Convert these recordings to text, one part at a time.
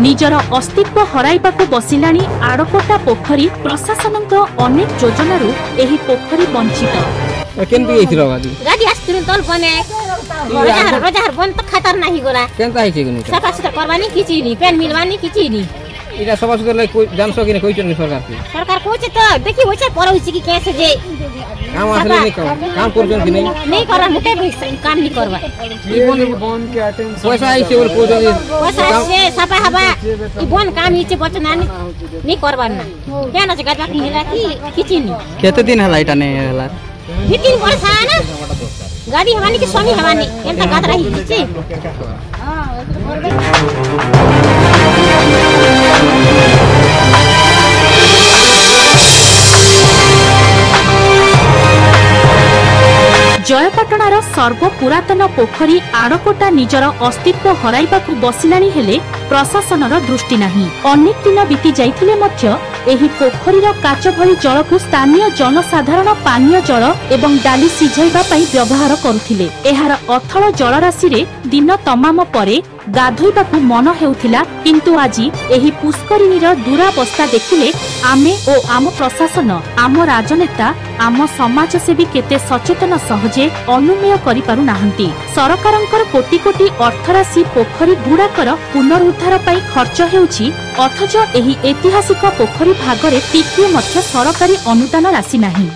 निजर अस्तित्व हराइबाकु बसिलाणी आड़कोटा पोखरी। प्रशासनक अनेक योजनारू एही पोखरी वंचित। केन भी आइथिलो गाडी गाडी आस्थिलो तल बने रोजगार बन त खतर नाही गोला केन त आइछि गनी सफा सुथरा करवानी किचिनी पेन मिलवानी किचिनी इरा सफा सुथरा कोई जान सके नै कोइ चन सरकार की सरकार कोच त देखि होइछ परौछि कि कैसे जे काम आसले नै काम करजन कि नै करा मुटे काम नि करवा ई बन के अटेंड पैसा आइछि और कोजन पैसा से सफा हवा ई बन काम इचे बचना नि करवा न केन छ गाडा किनेला कि किचिनी केते दिन हला इटा नै हला 2-3 वर्ष आना गाडी हवानी कि स्वामी हवानी एंता गादरा हिची जयपाटणार सर्वपुरातन पोखरी आड़कोटा निजर अस्तित्व हराइबाकु बसिलाणी हेले प्रशासनर दृष्टि नाही। अनेक दिन बीती जाइथिले मध्य एही पोखरीर काच भली जलकु स्थानीय जनसाधारण पानीय जल एवं डाली सिझाइबा पई व्यवहार करुथिले। एहार अथळ जलराशि रे दिन तमाम परे गाधोइबाकु मन हेउथिला, किंतु आजि एही पुष्करिणीर दुरावस्था देखिले आमे ओ आम प्रशासन आम राजनेता आम समाजसेवी केते सचेतन सहजे अनुमेय करि पारु नाहंती। सरकारंकर कोटी कोटी अर्थराशि पोखरी गुड़ाकर पुनरुद्धार पई खर्च हेउछि, अथच एही ऐतिहासिक पोखरी भागरे टिकिए मध्य सरकारी अनुदान राशि नाही।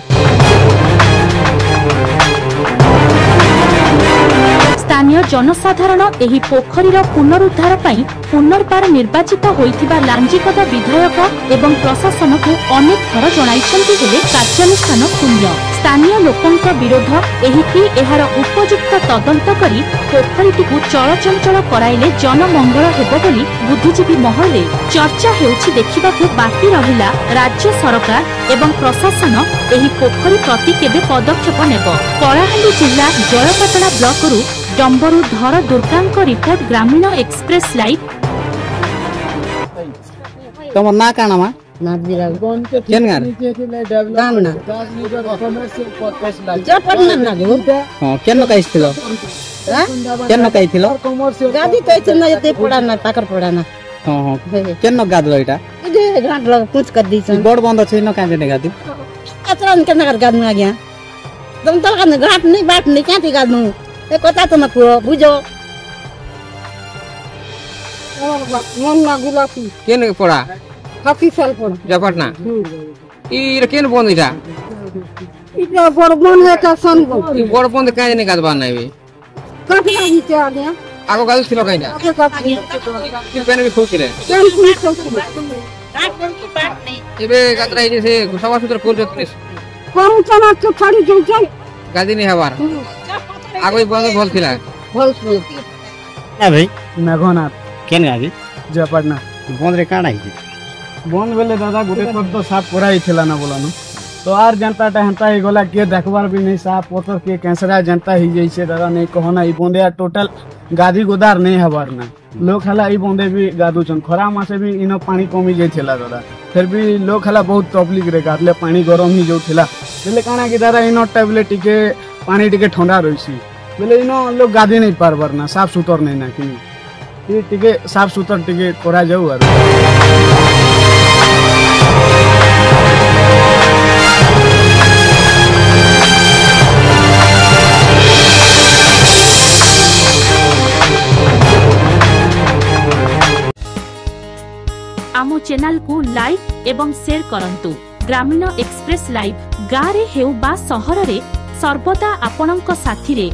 स्थानीय जनसाधारण एही पोखरीर पुनरुद्धार पई पुनर्बार निर्वाचित होइथिबा लांजीगदा विधायक एवं प्रशासन को अनेक थर जणाइछन्ति हेले कार्यानुष्ठान शून्य। स्थानीय लोकंक विरोध एहिकी एहार उपयुक्त तदंत करी पोखरीटिकु चलचंचल कराइले जनमंगल हेबो बोली बुद्धिजीवी महले चर्चा हेउछि। देखिबाकु बाकी रहिला राज्य सरकार एवं प्रशासन एही पोखरी प्रति केबे पदक्षेप नेबो। कलाहांडी जिल्ला जयपाटना ब्लॉकरू डंबरू धर दुर्गांक रिपोर्ट ग्रामीण एक्सप्रेस लाइव। तमर ना काना मा नादिरा केन गार गामना जयपाटना ना गो हां केन काइथिलो केन काइथिलो गादी तैछन यते पडाना पाकर पडाना हां हां केन गादलो इटा इदे घाट ल कुछ कर दिछन बड बंद छैन काने गादी अतरन केन कर गादनु आग्या तुम तल का घाट नहीं बाट नहीं क्याति गादनु ए कता त मको बुझो मन ना गुलाबी केन पड़ा हाफी साल पड़ा जयपाटना ई केन बंद इटा इटा बड़ बन है का सन ई बड़ बंद काने नै गादबा नै बे काफी आगी ते आ गया आगो गादु छिलो काइना आगे काफी ई पेन भी खुशिले केन पुलिस नहीं एबे गादरा इजे से सवा सूत्र कोर जतने करू चना तो खाड़ी जो जाय गादी नै हबार आगो बंद भल थिला भल सुन ए भाई मेघनाथ केन गागी जयपाटना बंद रे काना हिजे बंद बेले दादा गोटे पद तो साफ करा ही थिला ना बोलानु तो आर जनता हेंता ही गला के देखबार भी नहीं साफ पोतर के कैंसरा जनता ही जैसे दादा नहीं कहना ई बंदे टोटल गादी गोदार नहीं हबार ना लोग हला ई बंदे भी गादू चन खरा मासे भी इनो पानी कमी जाय थिला दादा फिर भी लोग हला बहुत तकलीफ रे गादले पानी गरम ही जो थिला बेले काना कि दादा इनो टैबलेट टिके पानी टिके ठंडा रहिसी बेले इनो लोग गादी नहीं पारबार ना साफ सुतर नहीं ना कि टिके साफ सुतर टिके करा जाऊ आरो आमो चैनल को लाइक एवं शेयर करंतु। ग्रामीण एक्सप्रेस लाइव गाँव रे हेउ बा सहर रे सर्वदा आपणक साथी रे